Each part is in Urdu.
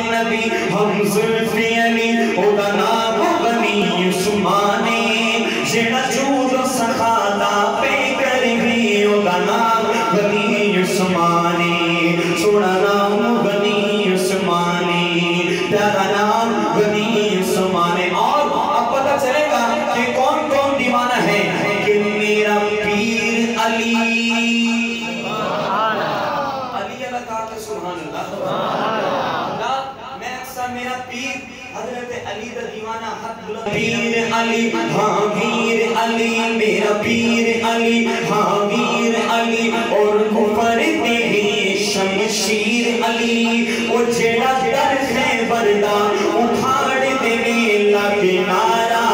نبی ہم زلف علی اودا نام غنی عثمانی جڑا جود و سخا دا پہ کرمی اودا نام غنی عثمانی سونا نام غنی عثمانی پیارا نام غنی عثمانی اور اب پتہ چلے گا کہ کون کون دیوانہ ہے کہ میرا پیر علی سبحان اللہ میں اکثر میرا پیر حضرت علی دا دیوانہ حق بلند پیر علی ہاں پیر علی میرا پیر علی ہاں پیر علی اور کفر دی شمشیر علی وہ جڑا در خیبر دا اٹھاڑ دے لگ نعرہ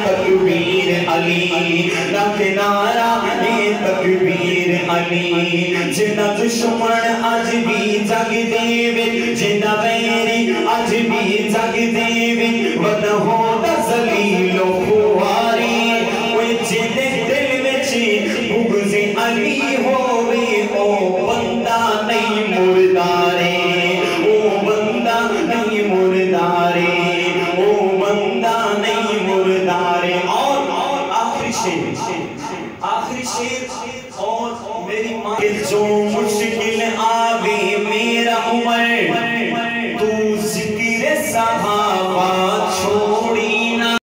تکبیر علی لگ نعرہ تکبیر علی جنہ دشمن آج بھی جگ دیوے جنہ ویری آج بھی جگ دیوے ودہ ہو دا ذلیل و خواری وہ جنہ دل میں چی بغض علی ہوئے او بندہ نہیں مردارے او بندہ نہیں مردارے او بندہ نہیں مردارے اور آخری شیر اور میری ماں کے جو